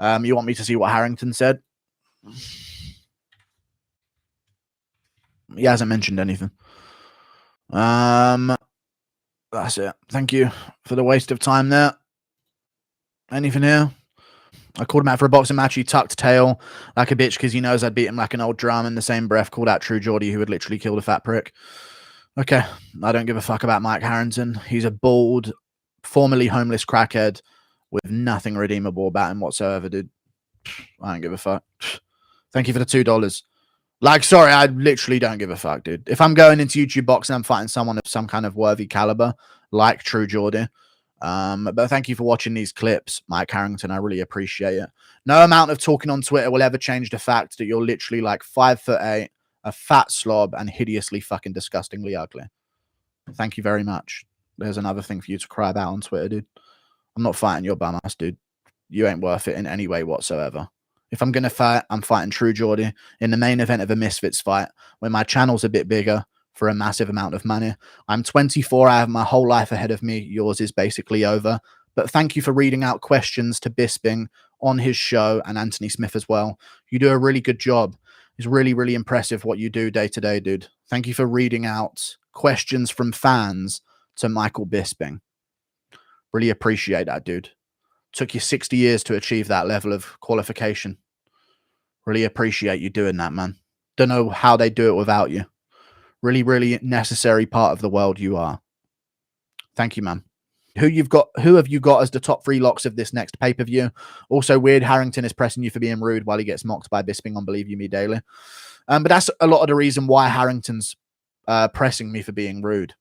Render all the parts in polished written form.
You want me to see what Harrington said? He hasn't mentioned anything. That's it. Thank you for the waste of time there. Anything here? I called him out for a boxing match. He tucked tail like a bitch because he knows I'd beat him like an old drum. In the same breath, called out True Geordie, who had literally killed a fat prick. Okay, I don't give a fuck about Mike Harrington. He's a bald, formerly homeless crackhead with nothing redeemable about him whatsoever, dude. I don't give a fuck. Thank you for the $2. Like, sorry, I literally don't give a fuck, dude. If I'm going into YouTube boxing, I'm fighting someone of some kind of worthy caliber, like True Geordie. But thank you for watching these clips, Mike Harrington. I really appreciate it. No amount of talking on Twitter will ever change the fact that you're literally like 5'8", a fat slob, and hideously fucking disgustingly ugly. Thank you very much. There's another thing for you to cry about on Twitter, dude. I'm not fighting your bum ass, dude. You ain't worth it in any way whatsoever. If I'm going to fight, I'm fighting True Geordie in the main event of a Misfits fight, where my channel's a bit bigger for a massive amount of money. I'm 24. I have my whole life ahead of me. Yours is basically over. But thank you for reading out questions to Bisping on his show, and Anthony Smith as well. You do a really good job. It's really, really impressive what you do day to day, dude. Thank you for reading out questions from fans to Michael Bisping. Really appreciate that, dude. Took you 60 years to achieve that level of qualification. Really appreciate you doing that, man. Don't know how they do it without you. Really, really necessary part of the world you are. Thank you, man. Who have you got as the top 3 locks of this next pay-per-view? Also, weird Harrington is pressing you for being rude while he gets mocked by Bisping on Believe You Me Daily. But that's a lot of the reason why Harrington's pressing me for being rude.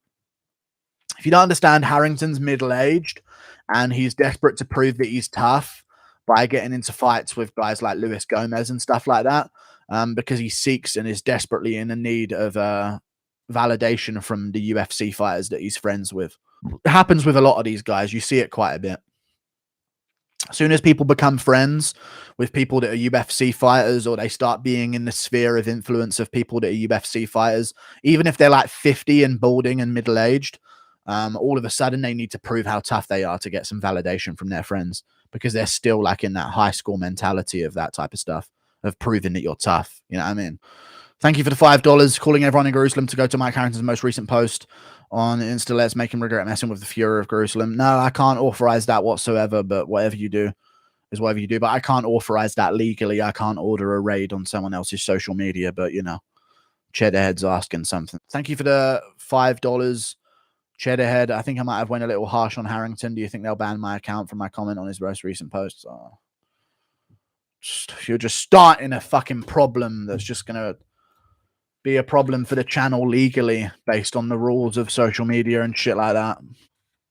If you don't understand, Harrington's middle-aged and he's desperate to prove that he's tough by getting into fights with guys like Luis Gomez and stuff like that, because he seeks and is desperately in the need of validation from the UFC fighters that he's friends with. It happens with a lot of these guys. You see it quite a bit. As soon as people become friends with people that are UFC fighters, or they start being in the sphere of influence of people that are UFC fighters, even if they're like 50 and balding and middle-aged, all of a sudden they need to prove how tough they are to get some validation from their friends, because they're still like in that high school mentality of that type of stuff, of proving that you're tough. You know what I mean? Thank you for the $5. Calling everyone in Jerusalem to go to Mike Harrington's most recent post on Insta. Let's make him regret messing with the Fuhrer of Jerusalem. No, I can't authorize that whatsoever, but whatever you do is whatever you do. But I can't authorize that legally. I can't order a raid on someone else's social media, but, you know, Cheddarhead's asking something. Thank you for the $5. Cheddarhead, I think I might have went a little harsh on Harrington. Do you think they'll ban my account from my comment on his most recent post? Oh. You're just starting a fucking problem that's just going to be a problem for the channel legally based on the rules of social media and shit like that.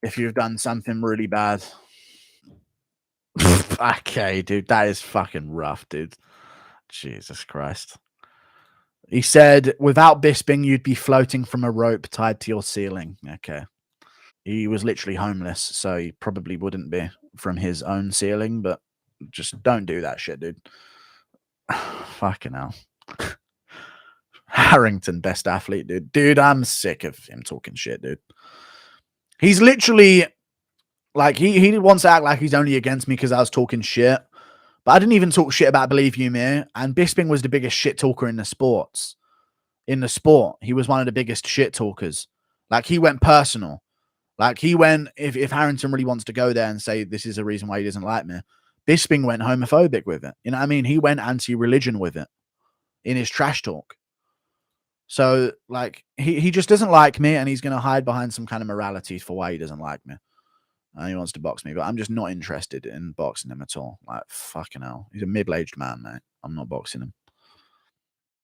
If you've done something really bad. Okay, dude, that is fucking rough, dude. Jesus Christ. He said, without Bisping, you'd be floating from a rope tied to your ceiling. Okay. He was literally homeless, so he probably wouldn't be from his own ceiling, but just don't do that shit, dude. Fucking hell. Harrington, best athlete, dude. Dude, I'm sick of him talking shit, dude. He's literally, like, he wants to act like he's only against me because I was talking shit. But I didn't even talk shit about Believe You Me. And Bisping was the biggest shit talker in the sports. In the sport, he was one of the biggest shit talkers. Like, he went personal. Like, he went, if Harrington really wants to go there and say this is a reason why he doesn't like me, Bisping went homophobic with it. You know what I mean? He went anti-religion with it in his trash talk. So, like, he just doesn't like me, and he's going to hide behind some kind of morality for why he doesn't like me. And he wants to box me, but I'm just not interested in boxing him at all. Like, fucking hell. He's a middle-aged man, mate. I'm not boxing him.